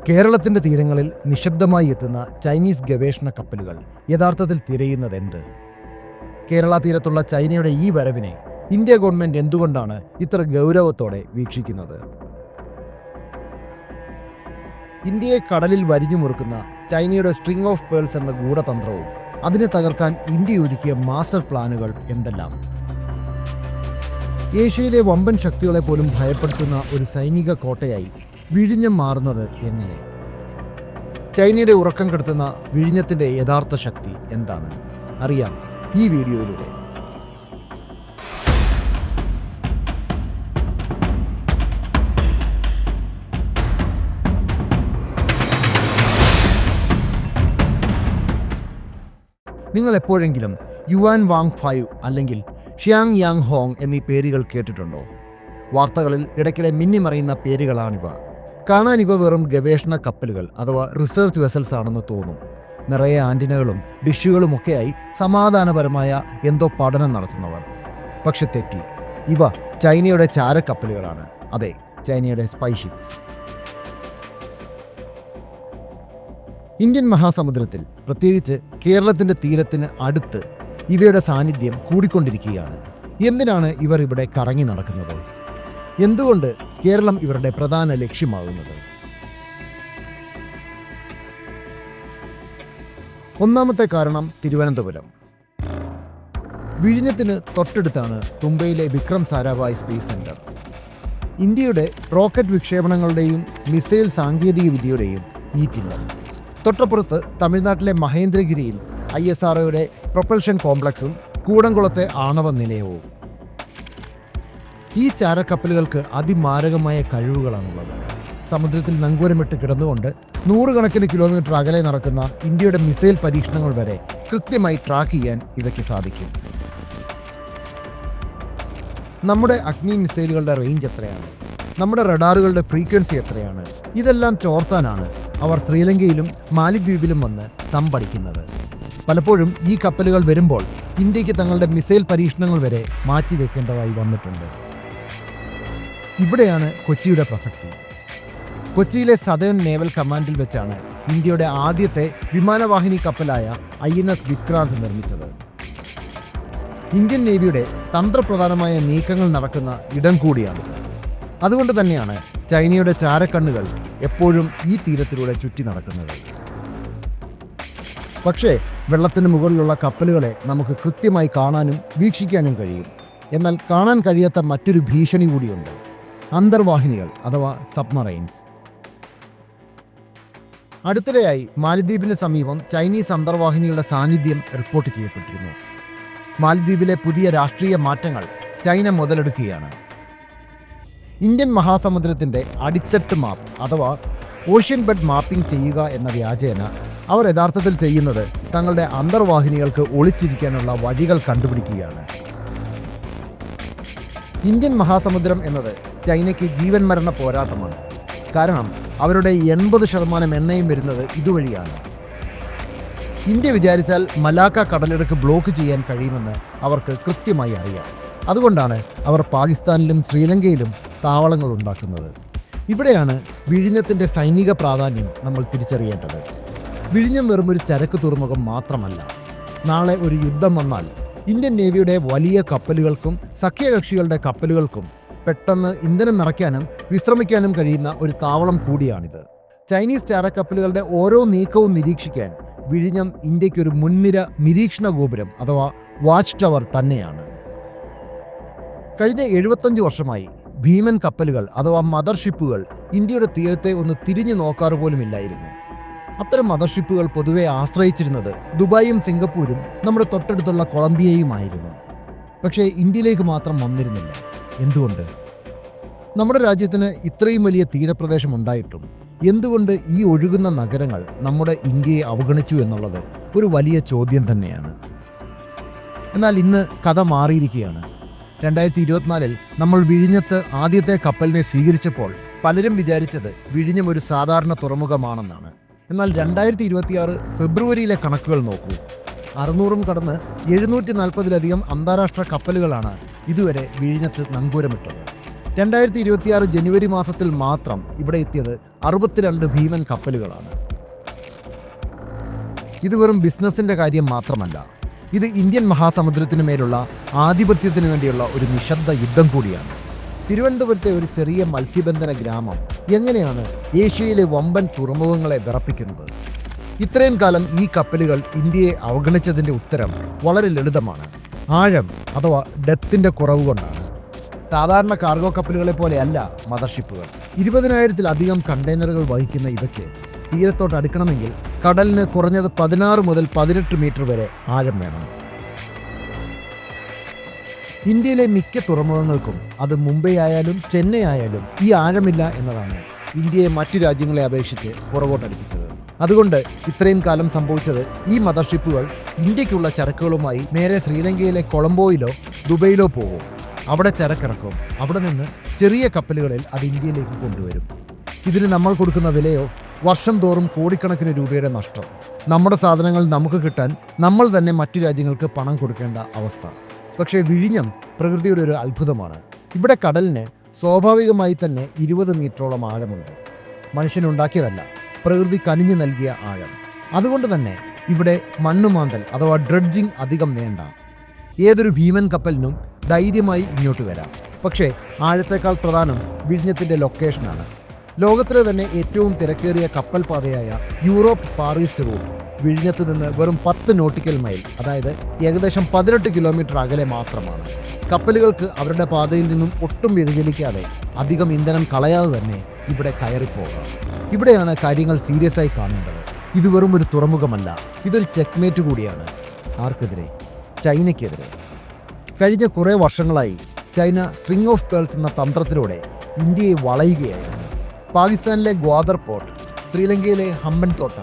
കേരളത്തിൻ്റെ തീരങ്ങളിൽ നിശബ്ദമായി എത്തുന്ന ചൈനീസ് ഗവേഷണ കപ്പലുകൾ യഥാർത്ഥത്തിൽ തിരയുന്നതെന്ത്? കേരള തീരത്തുള്ള ചൈനയുടെ ഈ വരവിനെ ഇന്ത്യ ഗവൺമെൻറ് എന്തുകൊണ്ടാണ് ഇത്ര ഗൗരവത്തോടെ വീക്ഷിക്കുന്നത്? ഇന്ത്യയെ കടലിൽ വരിഞ്ഞു മുറുക്കുന്ന ചൈനയുടെ സ്ട്രിംഗ് ഓഫ് പേൾസ് എന്ന ഗൂഢതന്ത്രവും അതിനെ തകർക്കാൻ ഇന്ത്യ ഒരുക്കിയ മാസ്റ്റർ പ്ലാനുകൾ എന്തെല്ലാം? ഏഷ്യയിലെ വമ്പൻ ശക്തികളെ പോലും ഭയപ്പെടുത്തുന്ന ഒരു സൈനിക കോട്ടയായി വിഴിഞ്ഞം മാറുന്നത് എങ്ങനെ? ചൈനയുടെ ഉറക്കം കെടുത്തുന്ന വിഴിഞ്ഞത്തിൻ്റെ യഥാർത്ഥ ശക്തി എന്താണ്? അറിയാം ഈ വീഡിയോയിലൂടെ. നിങ്ങൾ എപ്പോഴെങ്കിലും യുവാൻ വാങ് 5 അല്ലെങ്കിൽ ഷിയാങ് യാങ് ഹോങ് എന്നീ പേരുകൾ കേട്ടിട്ടുണ്ടോ? വാർത്തകളിൽ ഇടയ്ക്കിടെ മിന്നിമറിയുന്ന പേരുകളാണിവ. കാണാൻ ഇവ വെറും ഗവേഷണ കപ്പലുകൾ അഥവാ റിസർച്ച് വെസൽസ് ആണെന്ന് തോന്നും. നിറയെ ആൻറ്റിനകളും ഡിഷുകളുമൊക്കെയായി സമാധാനപരമായ എന്തോ പഠനം നടത്തുന്നവർ. പക്ഷെ തെറ്റി. ഇവ ചൈനയുടെ ചാരക്കപ്പലുകളാണ്. അതെ, ചൈനയുടെ സ്പൈഷിപ്സ്. ഇന്ത്യൻ മഹാസമുദ്രത്തിൽ, പ്രത്യേകിച്ച് കേരളത്തിൻ്റെ തീരത്തിന് അടുത്ത് ഇവയുടെ സാന്നിധ്യം കൂടിക്കൊണ്ടിരിക്കുകയാണ്. എന്തിനാണ് ഇവർ ഇവിടെ കറങ്ങി നടക്കുന്നത്? എന്തുകൊണ്ട് കേരളം ഇവരുടെ പ്രധാന ലക്ഷ്യമാകുന്നത്? ഒന്നാമത്തെ കാരണം തിരുവനന്തപുരം. വിഴിഞ്ഞത്തിന് തൊട്ടടുത്താണ് തുമ്പയിലെ വിക്രം സാരാഭായ് സ്പേസ് സെന്റർ. ഇന്ത്യയുടെ റോക്കറ്റ് വിക്ഷേപണങ്ങളുടെയും മിസൈൽ സാങ്കേതിക വിദ്യയുടെയും ഈറ്റില്ലം. തൊട്ടപ്പുറത്ത് തമിഴ്നാട്ടിലെ മഹേന്ദ്രഗിരിയിൽ ISROയുടെ പ്രൊപ്പൽഷൻ കോംപ്ലക്സും കൂടംകുളത്തെ ആണവ നിലയവും. ഈ ചാരക്കപ്പലുകൾക്ക് അതിമാരകമായ കഴിവുകളാണുള്ളത്. സമുദ്രത്തിൽ നങ്കൂരമിട്ട് കിടന്നുകൊണ്ട് നൂറുകണക്കിന് കിലോമീറ്റർ അകലെ നടക്കുന്ന ഇന്ത്യയുടെ മിസൈൽ പരീക്ഷണങ്ങൾ വരെ കൃത്യമായി ട്രാക്ക് ചെയ്യാൻ ഇവയ്ക്ക് സാധിക്കും. നമ്മുടെ അഗ്നി മിസൈലുകളുടെ റേഞ്ച് എത്രയാണ്? നമ്മുടെ റഡാറുകളുടെ ഫ്രീക്വൻസി എത്രയാണ്? ഇതെല്ലാം ചോർത്താനാണ് അവർ ശ്രീലങ്കയിലും മാലിദ്വീപിലും വന്ന് തമ്പടിക്കുന്നത്. പലപ്പോഴും ഈ കപ്പലുകൾ വരുമ്പോൾ ഇന്ത്യക്ക് തങ്ങളുടെ മിസൈൽ പരീക്ഷണങ്ങൾ വരെ മാറ്റിവെക്കേണ്ടതായി വന്നിട്ടുണ്ട്. ഇവിടെയാണ് കൊച്ചിയുടെ പ്രസക്തി. കൊച്ചിയിലെ സദേൺ നേവൽ കമാൻഡിൽ വെച്ചാണ് ഇന്ത്യയുടെ ആദ്യത്തെ വിമാനവാഹിനി കപ്പലായ INS വിക്രാന്ത് നിർമ്മിച്ചത്. ഇന്ത്യൻ നേവിയുടെ തന്ത്രപ്രധാനമായ നീക്കങ്ങൾ നടക്കുന്ന ഇടം കൂടിയാണിത്. അതുകൊണ്ട് തന്നെയാണ് ചൈനയുടെ ചാരക്കണ്ണുകൾ എപ്പോഴും ഈ തീരത്തിലൂടെ ചുറ്റി നടക്കുന്നത്. പക്ഷേ വെള്ളത്തിന് മുകളിലുള്ള കപ്പലുകളെ നമുക്ക് കൃത്യമായി കാണാനും വീക്ഷിക്കാനും കഴിയും. എന്നാൽ കാണാൻ കഴിയാത്ത മറ്റൊരു ഭീഷണി കൂടിയുണ്ട്: അന്തർവാഹിനികൾ അഥവാ സബ്മറൈൻസ്. അടുത്തിടെയായി മാലിദ്വീപിന് സമീപം ചൈനീസ് അന്തർവാഹിനികളുടെ സാന്നിധ്യം റിപ്പോർട്ട് ചെയ്യപ്പെട്ടിരുന്നു. മാലിദ്വീപിലെ പുതിയ രാഷ്ട്രീയ മാറ്റങ്ങൾ ചൈന മുതലെടുക്കുകയാണ്. ഇന്ത്യൻ മഹാസമുദ്രത്തിൻ്റെ അടിത്തട്ട് മാപ്പ് അഥവാ ഓഷ്യൻ ബെഡ് മാപ്പിംഗ് ചെയ്യുക എന്ന വ്യാജേന അവർ യഥാർത്ഥത്തിൽ ചെയ്യുന്നത് തങ്ങളുടെ അന്തർവാഹിനികൾക്ക് ഒളിച്ചിരിക്കാനുള്ള വഴികൾ കണ്ടുപിടിക്കുകയാണ്. ഇന്ത്യൻ മഹാസമുദ്രം എന്നത് ചൈനയ്ക്ക് ജീവൻ മരണ പോരാട്ടമാണ്. കാരണം അവരുടെ 80% എണ്ണയും വരുന്നത് ഇതുവഴിയാണ്. ഇന്ത്യ വിചാരിച്ചാൽ മലാക്ക കടലിടുക്ക് ബ്ലോക്ക് ചെയ്യാൻ കഴിയുമെന്ന് അവർക്ക് കൃത്യമായി അറിയാം. അതുകൊണ്ടാണ് അവർ പാകിസ്ഥാനിലും ശ്രീലങ്കയിലും താവളങ്ങൾ ഉണ്ടാക്കുന്നത്. ഇവിടെയാണ് വിഴിഞ്ഞത്തിൻ്റെ സൈനിക പ്രാധാന്യം നമ്മൾ തിരിച്ചറിയേണ്ടത്. വിഴിഞ്ഞം വെറുമൊരു ചരക്ക് തുറമുഖം മാത്രമല്ല. നാളെ ഒരു യുദ്ധം വന്നാൽ ഇന്ത്യൻ നേവിയുടെ വലിയ കപ്പലുകൾക്കും സഖ്യകക്ഷികളുടെ കപ്പലുകൾക്കും പെട്ടെന്ന് ഇന്ധനം നിറയ്ക്കാനും വിശ്രമിക്കാനും കഴിയുന്ന ഒരു താവളം കൂടിയാണിത്. ചൈനീസ് ചാരക്കപ്പലുകളുടെ ഓരോ നീക്കവും നിരീക്ഷിക്കാൻ വിഴിഞ്ഞം ഇന്ത്യക്കൊരു മുൻനിര നിരീക്ഷണ ഗോപുരം അഥവാ വാച്ച് ടവർ തന്നെയാണ്. കഴിഞ്ഞ 75 വർഷമായി ഭീമൻ കപ്പലുകൾ അഥവാ മദർഷിപ്പുകൾ ഇന്ത്യയുടെ തീരത്തെ ഒന്ന് തിരിഞ്ഞു നോക്കാറ് പോലുമില്ലായിരുന്നു. അത്തരം മദർഷിപ്പുകൾ പൊതുവെ ആശ്രയിച്ചിരുന്നത് ദുബായും സിംഗപ്പൂരും നമ്മുടെ തൊട്ടടുത്തുള്ള കൊളംബിയയുമായിരുന്നു. പക്ഷേ ഇന്ത്യയിലേക്ക് മാത്രം വന്നിരുന്നില്ല. എന്തുകൊണ്ട്? നമ്മുടെ രാജ്യത്തിന് ഇത്രയും വലിയ തീരപ്രദേശം ഉണ്ടായിട്ടും എന്തുകൊണ്ട് ഈ ഒഴുകുന്ന നഗരങ്ങൾ നമ്മുടെ ഇന്ത്യയെ അവഗണിച്ചു എന്നുള്ളത് ഒരു വലിയ ചോദ്യം തന്നെയാണ്. എന്നാൽ ഇന്ന് കഥ മാറിയിരിക്കുകയാണ്. 2024 നമ്മൾ വിഴിഞ്ഞത്ത് ആദ്യത്തെ കപ്പലിനെ സ്വീകരിച്ചപ്പോൾ പലരും വിചാരിച്ചത് വിഴിഞ്ഞം ഒരു സാധാരണ തുറമുഖമാണെന്നാണ്. എന്നാൽ 2026 ഫെബ്രുവരിയിലെ കണക്കുകൾ നോക്കൂ. 600 കടന്ന് 740-ലധികം അന്താരാഷ്ട്ര കപ്പലുകളാണ് ഇതുവരെ വിഴിഞ്ഞത്ത് നങ്കൂരമിട്ടത്. 2026 ജനുവരി മാസത്തിൽ മാത്രം ഇവിടെ എത്തിയത് 62 ഭീമൻ കപ്പലുകളാണ്. ഇത് വെറും ബിസിനസിൻ്റെ കാര്യം മാത്രമല്ല, ഇത് ഇന്ത്യൻ മഹാസമുദ്രത്തിനു മേലുള്ള ആധിപത്യത്തിനു വേണ്ടിയുള്ള ഒരു നിശബ്ദ യുദ്ധം കൂടിയാണ്. തിരുവനന്തപുരത്തെ ഒരു ചെറിയ മത്സ്യബന്ധന ഗ്രാമം എങ്ങനെയാണ് ഏഷ്യയിലെ വമ്പൻ തുറമുഖങ്ങളെ വിറപ്പിക്കുന്നത്? ഇത്രയും കാലം ഈ കപ്പലുകൾ ഇന്ത്യയെ അവഗണിച്ചതിൻ്റെ ഉത്തരം വളരെ ലളിതമാണ്. ആഴം അഥവാ ഡെപ്തിൻ്റെ കുറവ് കൊണ്ടാണ്. സാധാരണ കാർഗോ കപ്പലുകളെ പോലെയല്ല മദർഷിപ്പുകൾ. 20,000-ലധികം കണ്ടെയ്നറുകൾ വഹിക്കുന്ന ഇവയ്ക്ക് തീരത്തോട്ട് അടുക്കണമെങ്കിൽ കടലിന് കുറഞ്ഞത് 16 മുതൽ 18 മീറ്റർ വരെ ആഴം വേണം. ഇന്ത്യയിലെ മിക്ക തുറമുഖങ്ങൾക്കും, അത് മുംബൈ ആയാലും ചെന്നൈ ആയാലും, ഈ ആഴമില്ല എന്നതാണ് ഇന്ത്യയെ മറ്റു രാജ്യങ്ങളെ അപേക്ഷിച്ച് പുറകോട്ടടിപ്പിച്ചത്. അതുകൊണ്ട് ഇത്രയും കാലം സംഭവിച്ചത്, ഈ മദർഷിപ്പുകൾ ഇന്ത്യക്കുള്ള ചരക്കുകളുമായി നേരെ ശ്രീലങ്കയിലെ കൊളംബോയിലോ ദുബൈയിലോ പോകും. അവിടെ ചരക്കിറക്കും. അവിടെ നിന്ന് ചെറിയ കപ്പലുകളിൽ അത് ഇന്ത്യയിലേക്ക് കൊണ്ടുവരും. ഇതിന് നമ്മൾ കൊടുക്കുന്ന വിലയോ വർഷം തോറും കോടിക്കണക്കിന് രൂപയുടെ നഷ്ടം. നമ്മുടെ സാധനങ്ങൾ നമുക്ക് കിട്ടാൻ നമ്മൾ തന്നെ മറ്റു രാജ്യങ്ങൾക്ക് പണം കൊടുക്കേണ്ട അവസ്ഥ. പക്ഷേ വിഴിഞ്ഞം പ്രകൃതിയുടെ ഒരു അത്ഭുതമാണ്. ഇവിടെ കടലിന് സ്വാഭാവികമായി തന്നെ 20 മീറ്ററോളം ആഴമുണ്ട്. മനുഷ്യനുണ്ടാക്കിയതല്ല, പ്രകൃതി കനിഞ്ഞു നൽകിയ ആഴം. അതുകൊണ്ട് തന്നെ ഇവിടെ മണ്ണുമാന്തൽ അഥവാ ഡ്രഡ്ജിങ് അധികം വേണ്ട. ഏതൊരു ഭീമൻ കപ്പലിനും ധൈര്യമായി ഇങ്ങോട്ട് വരാം. പക്ഷേ ആഴത്തേക്കാൾ പ്രധാനം വിഴിഞ്ഞത്തിൻ്റെ ലൊക്കേഷനാണ്. ലോകത്തിലെ തന്നെ ഏറ്റവും തിരക്കേറിയ കപ്പൽ പാതയായ യൂറോപ്പ് ഫാർ ഈസ്റ്റ് റൂട്ട് വിഴിഞ്ഞത്ത് നിന്ന് വെറും 10 നോട്ടിക്കൽ മൈൽ, അതായത് ഏകദേശം 18 കിലോമീറ്റർ അകലെ മാത്രമാണ്. കപ്പലുകൾക്ക് അവരുടെ പാതയിൽ നിന്നും ഒട്ടും വ്യതിചലിക്കാതെ അധികം ഇന്ധനം കളയാതെ തന്നെ ഇവിടെ കയറിപ്പോകാം. ഇവിടെയാണ് കാര്യങ്ങൾ സീരിയസ് ആയി കാണേണ്ടത്. ഇത് വെറും ഒരു തുറമുഖമല്ല, ഇതൊരു ചെക്ക്മേറ്റ് കൂടിയാണ്. ആർക്കെതിരെ? ചൈനയ്ക്കെതിരെ. കഴിഞ്ഞ കുറേ വർഷങ്ങളായി ചൈന സ്ട്രിംഗ് ഓഫ് പേൾസ് എന്ന തന്ത്രത്തിലൂടെ ഇന്ത്യയെ വളയുകയായിരുന്നു. പാകിസ്ഥാനിലെ ഗ്വാദർ പോർട്ട്, ശ്രീലങ്കയിലെ ഹമ്പൻതോട്ട,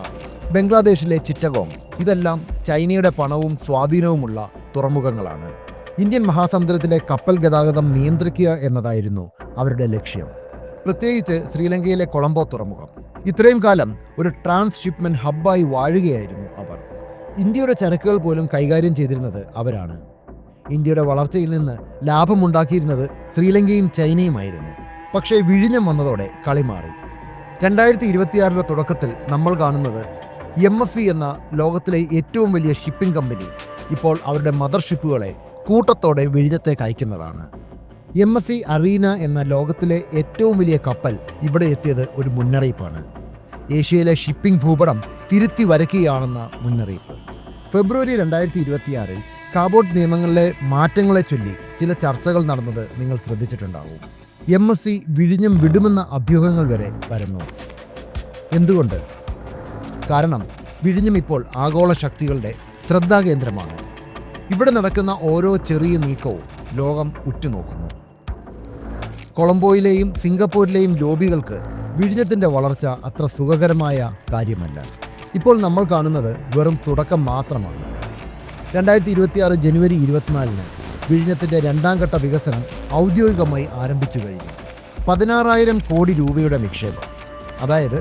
ബംഗ്ലാദേശിലെ ചിറ്റഗോങ്, ഇതെല്ലാം ചൈനയുടെ പണവും സ്വാധീനവുമുള്ള തുറമുഖങ്ങളാണ്. ഇന്ത്യൻ മഹാസമുദ്രത്തിലെ കപ്പൽ ഗതാഗതം നിയന്ത്രിക്കുക എന്നതായിരുന്നു അവരുടെ ലക്ഷ്യം. പ്രത്യേകിച്ച് ശ്രീലങ്കയിലെ കൊളംബോ തുറമുഖം. ഇത്രയും കാലം ഒരു ട്രാൻസ്ഷിപ്മെൻറ്റ് ഹബ്ബായി വാഴുകയായിരുന്നു അവർ. ഇന്ത്യയുടെ ചരക്കുകൾ പോലും കൈകാര്യം ചെയ്തിരുന്നത് അവരാണ്. ഇന്ത്യയുടെ വളർച്ചയിൽ നിന്ന് ലാഭമുണ്ടാക്കിയിരുന്നത് ശ്രീലങ്കയും ചൈനയുമായിരുന്നു. പക്ഷേ വിഴിഞ്ഞം വന്നതോടെ കളി മാറി. 2026 തുടക്കത്തിൽ നമ്മൾ കാണുന്നത് MSC എന്ന ലോകത്തിലെ ഏറ്റവും വലിയ ഷിപ്പിംഗ് കമ്പനി ഇപ്പോൾ അവരുടെ മദർഷിപ്പുകളെ കൂട്ടത്തോടെ വിഴിഞ്ഞത്തേക്ക് അയക്കുന്നതാണ്. MSC അറീന എന്ന ലോകത്തിലെ ഏറ്റവും വലിയ കപ്പൽ ഇവിടെ എത്തിയത് ഒരു മുന്നറിയിപ്പാണ്. ഏഷ്യയിലെ ഷിപ്പിംഗ് ഭൂപടം തിരുത്തി വരയ്ക്കുകയാണെന്ന മുന്നറിയിപ്പ്. ഫെബ്രുവരി 2026 കാബോട്ട് നിയമങ്ങളിലെ മാറ്റങ്ങളെ ചൊല്ലി ചില ചർച്ചകൾ നടന്നത് നിങ്ങൾ ശ്രദ്ധിച്ചിട്ടുണ്ടാവും. MSC വിഴിഞ്ഞം വിടുമെന്ന അഭ്യൂഹങ്ങൾ വരെ വരുന്നു. എന്തുകൊണ്ട്? കാരണം വിഴിഞ്ഞം ഇപ്പോൾ ആഗോള ശക്തികളുടെ ശ്രദ്ധാകേന്ദ്രമാണ്. ഇവിടെ നടക്കുന്ന ഓരോ ചെറിയ നീക്കവും ലോകം ഉറ്റുനോക്കുന്നു. കൊളംബോയിലെയും സിംഗപ്പൂരിലെയും ലോബികൾക്ക് വിഴിഞ്ഞത്തിൻ്റെ വളർച്ച അത്ര സുഖകരമായ കാര്യമല്ല. ഇപ്പോൾ നമ്മൾ കാണുന്നത് വെറും തുടക്കം മാത്രമാണ്. 2026 ജനുവരി 24 വിഴിഞ്ഞത്തിൻ്റെ 2ാം ഘട്ട വികസനം ഔദ്യോഗികമായി ആരംഭിച്ചു കഴിഞ്ഞു. 16,000 കോടി രൂപയുടെ നിക്ഷേപം. അതായത്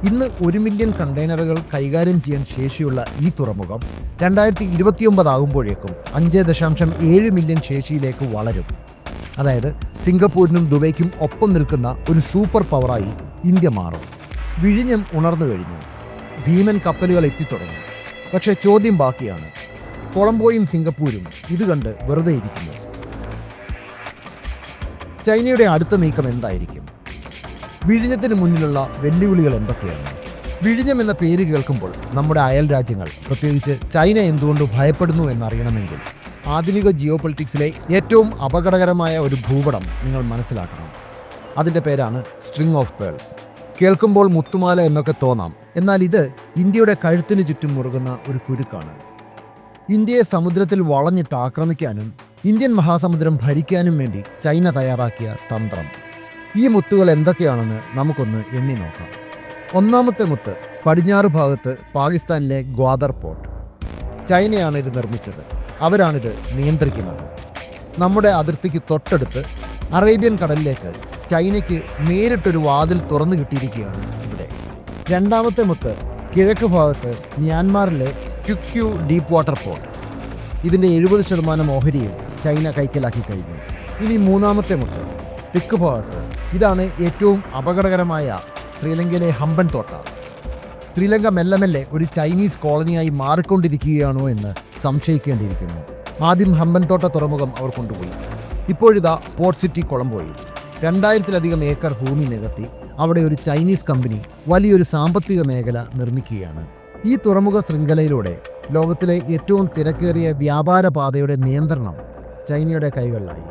ഇന്ന് 1 മില്യൺ കണ്ടെയ്നറുകൾ കൈകാര്യം ചെയ്യാൻ ശേഷിയുള്ള ഈ തുറമുഖം 2029 ആകുമ്പോഴേക്കും 5.7 മില്യൺ ശേഷിയിലേക്ക് വളരും. അതായത് സിംഗപ്പൂരിനും ദുബൈക്കും ഒപ്പം നിൽക്കുന്ന ഒരു സൂപ്പർ പവറായി ഇന്ത്യ മാറും. വിഴിഞ്ഞം ഉണർന്നു കഴിഞ്ഞു. ഭീമൻ കപ്പലുകൾ എത്തിത്തുടങ്ങി. പക്ഷേ ചോദ്യം ബാക്കിയാണ്. കൊളംബോയും സിംഗപ്പൂരും ഇത് കണ്ട് വെറുതെ ഇരിക്കുന്നു. ചൈനയുടെ അടുത്ത നീക്കം എന്തായിരിക്കും? വിഴിഞ്ഞത്തിന് മുന്നിലുള്ള വെല്ലുവിളികൾ എന്തൊക്കെയാണ്? വിഴിഞ്ഞം എന്ന പേര് കേൾക്കുമ്പോൾ നമ്മുടെ അയൽ രാജ്യങ്ങൾ, പ്രത്യേകിച്ച് ചൈന എന്തുകൊണ്ട് ഭയപ്പെടുന്നു എന്നറിയണമെങ്കിൽ ആധുനിക ജിയോപൊളിറ്റിക്സിലെ ഏറ്റവും അപകടകരമായ ഒരു ഭൂപടം നിങ്ങൾ മനസ്സിലാക്കണം. അതിൻ്റെ പേരാണ് സ്ട്രിംഗ് ഓഫ് പേൾസ്. കേൾക്കുമ്പോൾ മുത്തുമാല എന്നൊക്കെ തോന്നാം. എന്നാൽ ഇത് ഇന്ത്യയുടെ കഴുത്തിന് ചുറ്റും മുറുകുന്ന ഒരു കുരുക്കാണ്. ഇന്ത്യയെ സമുദ്രത്തിൽ വളഞ്ഞിട്ട് ആക്രമിക്കാനും ഇന്ത്യൻ മഹാസമുദ്രം ഭരിക്കാനും വേണ്ടി ചൈന തയ്യാറാക്കിയ തന്ത്രം. ഈ മുത്തുകൾ എന്തൊക്കെയാണെന്ന് നമുക്കൊന്ന് എണ്ണി നോക്കാം. ഒന്നാമത്തെ മുത്ത് പടിഞ്ഞാറ് ഭാഗത്ത് പാകിസ്ഥാനിലെ ഗ്വാദർ പോർട്ട്. ചൈനയാണ് ഇത് നിർമ്മിച്ചത്. അവരാണിത് നിയന്ത്രിക്കുന്നത്. നമ്മുടെ അതിർത്തിക്ക് തൊട്ടടുത്ത് അറേബ്യൻ കടലിലേക്ക് ചൈനയ്ക്ക് നേരിട്ടൊരു വാതിൽ തുറന്നു കിട്ടിയിരിക്കുകയാണ് ഇവിടെ. രണ്ടാമത്തെ മുത്ത് കിഴക്ക് ഭാഗത്ത് മ്യാൻമാറിലെ ക്യുക്യു ഡീപ്പ് വാട്ടർ പോർട്ട്. ഇതിൻ്റെ 70% ഓഹരിയും ചൈന കൈക്കലാക്കി കഴിഞ്ഞു. ഇനി മൂന്നാമത്തെ മുത്ത് തെക്ക് ഭാഗത്ത്. ഇതാണ് ഏറ്റവും അപകടകരമായ ശ്രീലങ്കയിലെ ഹമ്പൻ തോട്ട. ശ്രീലങ്ക മെല്ലെ മെല്ലെ ഒരു ചൈനീസ് കോളനിയായി മാറിക്കൊണ്ടിരിക്കുകയാണോ എന്ന് സംശയിക്കേണ്ടിയിരിക്കുന്നു. ആദ്യം ഹമ്പൻ തോട്ട തുറമുഖം അവർ കൊണ്ടുപോയി. ഇപ്പോഴിതാ പോർട്ട് സിറ്റി കൊളംബോയിൽ 2000-ലധികം ഏക്കർ ഭൂമി നികത്തി അവിടെ ഒരു ചൈനീസ് കമ്പനി വലിയൊരു സാമ്പത്തിക മേഖല നിർമ്മിക്കുകയാണ്. ഈ തുറമുഖ ശൃംഖലയിലൂടെ ലോകത്തിലെ ഏറ്റവും തിരക്കേറിയ വ്യാപാര പാതയുടെ നിയന്ത്രണം ചൈനയുടെ കൈകളിലായി.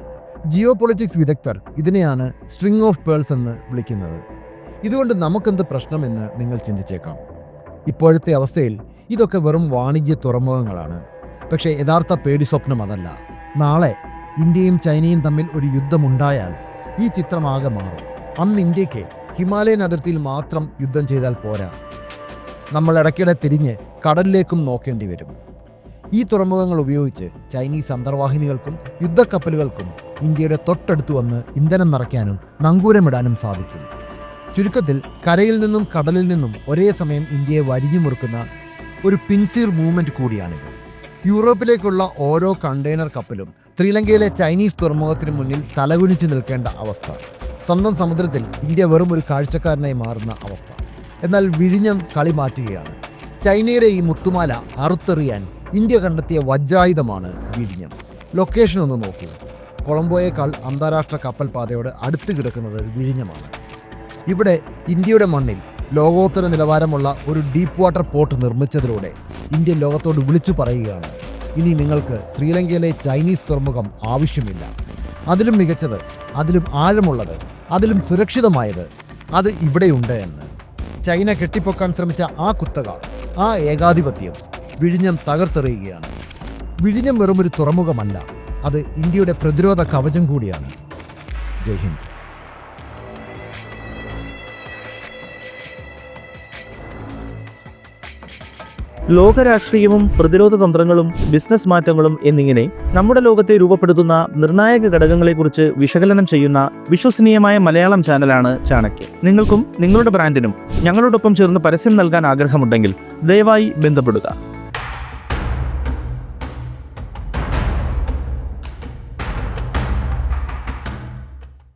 ജിയോ പൊളിറ്റിക്സ് വിദഗ്ധർ ഇതിനെയാണ് സ്ട്രിംഗ് ഓഫ് പേൾസ് എന്ന് വിളിക്കുന്നത്. ഇതുകൊണ്ട് നമുക്കെന്ത് പ്രശ്നമെന്ന് നിങ്ങൾ ചിന്തിച്ചേക്കാം. ഇപ്പോഴത്തെ അവസ്ഥയിൽ ഇതൊക്കെ വെറും വാണിജ്യ തുറമുഖങ്ങളാണ്. പക്ഷേ യഥാർത്ഥ പേടി സ്വപ്നം അതല്ല. നാളെ ഇന്ത്യയും ചൈനയും തമ്മിൽ ഒരു യുദ്ധമുണ്ടായാൽ ഈ ചിത്രമാകെ മാറും. അന്ന് ഇന്ത്യക്ക് ഹിമാലയൻ അതിർത്തിയിൽ മാത്രം യുദ്ധം ചെയ്താൽ പോരാ, നമ്മൾ ഇടയ്ക്കിടെ തിരിഞ്ഞ് കടലിലേക്കും നോക്കേണ്ടി വരും. ഈ തുറമുഖങ്ങൾ ഉപയോഗിച്ച് ചൈനീസ് അന്തർവാഹിനികൾക്കും യുദ്ധക്കപ്പലുകൾക്കും ഇന്ത്യയുടെ തൊട്ടടുത്ത് വന്ന് ഇന്ധനം നിറയ്ക്കാനും നങ്കൂരമിടാനും സാധിക്കും. ചുരുക്കത്തിൽ കരയിൽ നിന്നും കടലിൽ നിന്നും ഒരേ സമയം ഇന്ത്യയെ വരിഞ്ഞു മുറുക്കുന്ന ഒരു പിൻസീർ മൂവ്മെൻറ്റ് കൂടിയാണിത്. യൂറോപ്പിലേക്കുള്ള ഓരോ കണ്ടെയ്നർ കപ്പലും ശ്രീലങ്കയിലെ ചൈനീസ് തുറമുഖത്തിന് മുന്നിൽ തലകുനിച്ച് നിൽക്കേണ്ട അവസ്ഥ. സ്വന്തം സമുദ്രത്തിൽ ഇന്ത്യ വെറും ഒരു കാഴ്ചക്കാരനായി മാറുന്ന അവസ്ഥ. എന്നാൽ വിഴിഞ്ഞം കളി മാറ്റുകയാണ്. ചൈനയുടെ ഈ മുത്തുമാല അറുത്തെറിയാൻ ഇന്ത്യ കണ്ടെത്തിയ വജ്രായുധമാണ് വിഴിഞ്ഞം. ലൊക്കേഷൻ ഒന്ന് നോക്കൂ. കൊളംബോയേക്കാൾ അന്താരാഷ്ട്ര കപ്പൽ പാതയോട് അടുത്ത് കിടക്കുന്നത് വിഴിഞ്ഞമാണ്. ഇവിടെ ഇന്ത്യയുടെ മണ്ണിൽ ലോകോത്തര നിലവാരമുള്ള ഒരു ഡീപ്പ് വാട്ടർ പോർട്ട് നിർമ്മിച്ചതിലൂടെ ഇന്ത്യ ലോകത്തോട് വിളിച്ചു പറയുകയാണ്, ഇനി നിങ്ങൾക്ക് ശ്രീലങ്കയിലെ ചൈനീസ് തുറമുഖം ആവശ്യമില്ല. അതിലും മികച്ചത്, അതിലും ആഴമുള്ളത്, അതിലും സുരക്ഷിതമായത് അത് ഇവിടെയുണ്ട് എന്ന്. ചൈന കെട്ടിപ്പൊക്കാൻ ശ്രമിച്ച ആ കുത്തക, ആ ഏകാധിപത്യം വിഴിഞ്ഞം തകർത്തെറിയുകയാണ്. വിഴിഞ്ഞം വെറുമൊരു തുറമുഖമല്ല, അത് ഇന്ത്യയുടെ പ്രതിരോധ കവചം കൂടിയാണ്. ജയ് ഹിന്ദ്. ലോകരാഷ്ട്രീയവും പ്രതിരോധ തന്ത്രങ്ങളും ബിസിനസ് മാറ്റങ്ങളും എന്നിങ്ങനെ നമ്മുടെ ലോകത്തെ രൂപപ്പെടുത്തുന്ന നിർണായക ഘടകങ്ങളെക്കുറിച്ച് വിശകലനം ചെയ്യുന്ന വിശ്വസനീയമായ മലയാളം ചാനലാണ് ചാണക്യ. നിങ്ങൾക്കും നിങ്ങളുടെ ബ്രാൻഡിനും ഞങ്ങളോടൊപ്പം ചേർന്ന് പരസ്യം നൽകാൻ ആഗ്രഹമുണ്ടെങ്കിൽ ദയവായി ബന്ധപ്പെടുക.